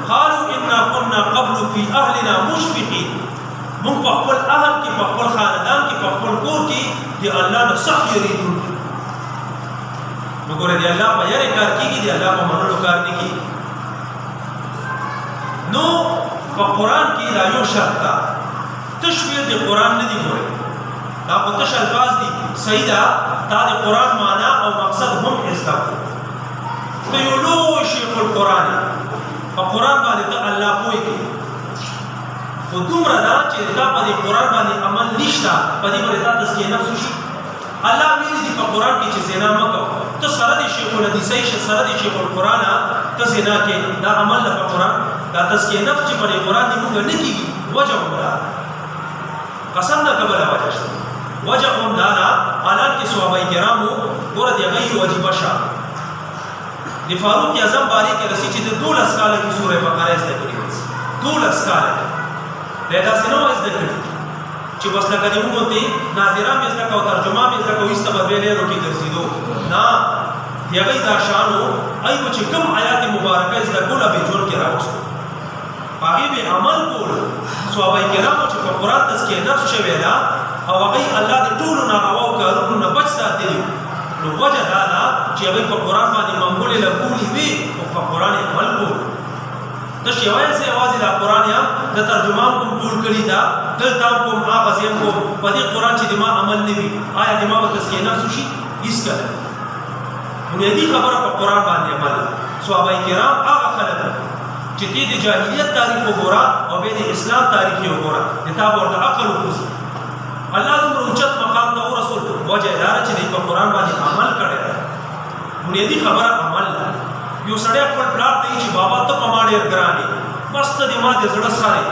قالوا انا كنا قبل في اهلنا مشفقين من خپل اهل کې په خپل خاندان کې په خپل کور کې دی الله نه صح یریدون نو ګوره دی الله په یاره کار کېږي دی الله په منلو کار نه کېږي نو په قرآن کې دا یو شرط ده تشویق د قرآن نه دی ګوره دا په تش الفاظ دي صحیح ده دا د قرآن معنا او مقصد هم زده کړو ته یو لوی شیخ القرآن په قرآن باندې ته الله پوهېږي خو دومره ده چې دا په دې قرآن باندې عمل نشته په دې باندې دا تزکیه نفس وشي الله ویلي دي په قرآن کې چې زنا مه کوه ته سره د شیخ الحدیثۍ سره د شیخ القرآن ته زنا کې دا عمل ده په قرآن دا تزکیه نفس چې په دې قرآن کې موږ نه کېږي وجه هم ده قسم نه کبله وجه شته وجه هم دا ده حالان کې صحابه کرامو ګوره د هغوی وجیبه شه د فاروق اعظم بارې کې رسي چې د 12 کاله کې سوره بقره زده کړې 12 کاله دا داسې نه وایي زده کړي چې بس لکه د موږ ته ناظره مې زده کوو ترجمه مې زده کوو ایسته به بیا لیرو کې ګرځېدو نه د هغوی دا شان و هغوی به چې کوم آیات مبارکه زده کول به ژوند کې راوستو په هغې به عمل کول صحابه کرامو چې په قرآن تزکیه نفس شوې ده او هغوی الله د ټولو نارواو کارونو نه بچ ساتلي نو وجه دا ده چې هغوی په قرآن باندې معمولې لګولې وي خو په قرآن یې عمل کول تش یوازې یوازې دا قرآن یم د ترجمان کوم ټول کړي ده دلته هم کوم هغه ځای هم کوم په دې قرآن چې د ما عمل نه وي آیا د ما به تزکیه نفس وشي هېڅکله بنیادي خبره په قرآن باندې عمل ده صحابه کرام هغه خلک چې دې د جاهلیت تاریخ وګوره او بیا د اسلام تاریخ یې وګوره د تا به ورته عقل وخوځي الله دومره اوچت مقام ته ورسول وجه دا ده چې دی په قرآن باندې عمل کړی دی بنیادي خبره عمل ده یو سړی خپل پلار ته چې بابا ته په ما ډېر ګران یې بس ته د ما د زړه سارې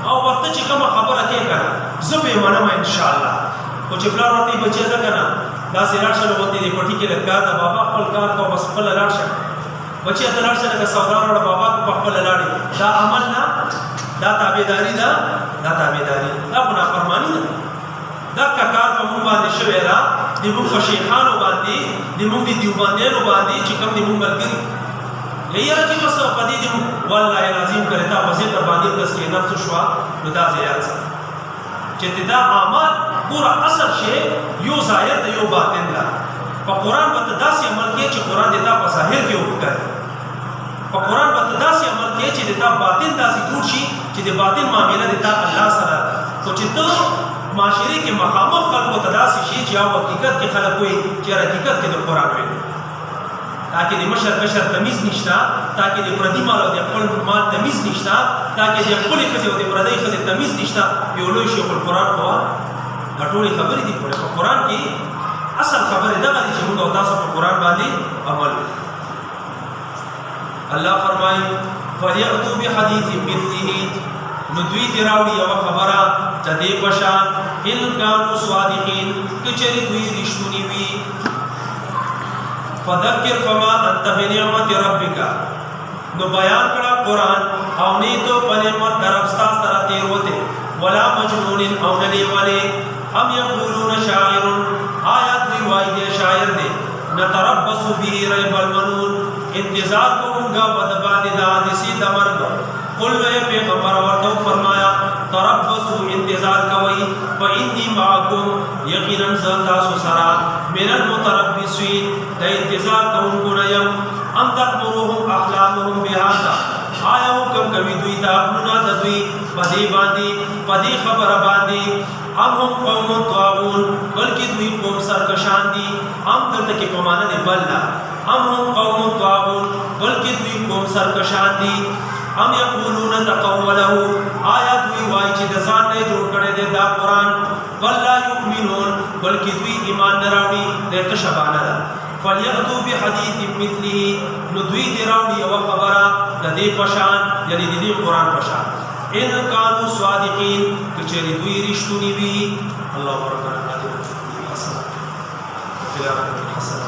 او ورته چې کومه خبره کې که نه زه به یې منم انشاءالله خو چې پلار ورته یې بچیه ځه که نه داسې لاړ شه نو غوندې د پټي کې لږ کار ده بابا خپل کار کوه بس خپله لاړ شه بچیه ته لاړ شه لکه سودا راوړه بابا په خپله لاړې دا عمل نه دا تابعداري ده دا تابعداري دا خو نافرماني ده دغه کار په موږ باندې شوی ده د موږ په شیخانو باندې د موږ د دیوبندیانو باندې چې کوم د موږ ملګري یاره چې بس په دې د موږ والله العظیم کړې تا پسې در باندې تزکیه نفس شوه نو دا زیات څه چې دا عمل پوره اصل شی یو ظاهر ده یو باطن ده په قرآن به ته داسې عمل کوې چې قرآن د تا په ظاهر کې وښکاري په قرآن به ته داسې عمل کوې چې د تا باطن داسې جوړ شي چې د باطن معامله د تا الله سره خو چې ته معاشرې کې مخامخ خلکو ته داسې شي چې هغه حقیقت کې خلک وایي چې حقیقت کې د قرآن وایي تاکې د مشر کشر تمیز نشته تاکې د پردي مال او د خپل مال تمیز نشته تاکې د خپلې ښځې او د پردۍ ښځې تمیز نشته یو لوی شیخ القرآن خو دا ټولې خبرې دي په قرآن کې اصل خبرې دغه دي چې موږ او تاسو په قرآن باندې عمل وکړو الله فرمایي فلیأتوا بحدیث مثله نو دوی دې راوړي یوه خبره د دې په شان ان کانوا صادقین که چېرې دوی رښتوني وي فذکر فما انت بنعمت ربک نو بیان کړه قرآن او نه تو په نعمت د رب ستا سره تېروتې ولا مجنون او نه لیونی هم یقولون شاعر آیا دوی وایي دی شاعر دی نتربص به ریب المنون انتظار کوونکا په د باندې د حادثې د مرګ قل اے پیغمبر ورته فرمایا تربصوا انتظار کوئ فإني معكم یقینا زه تاسو سره من المتربصین د انتظار کوونکو نه یم ام تأمرهم احلامهم بهذا آیا حکم کوي دوی ته عقلونه د دوی په دې باندې په دې خبره باندې ام هم قوم طاغون بلکې دوی قوم سرکشان دي ام دلته کې په معنا دی بل نه ام هم قوم طاغون بلکې دوی قوم سرکشان دي ام یقولون تقوله آیا دوی وایي چې د ځان نه جوړ کړی دی دا قرآن بل لا یؤمنون بلکې دوی ایمان نه راوړي درته شبانه ده فلیأتوا بحدیث مثله نو دوی دې راوړي یوه خبره د دې په شان یعنې د دې قرآن په شان ان کانوا صادقین که چېرې دوی رښتوني وي الله ربنا آتنا فی الدنیا حسنه وفي الآخرة حسنه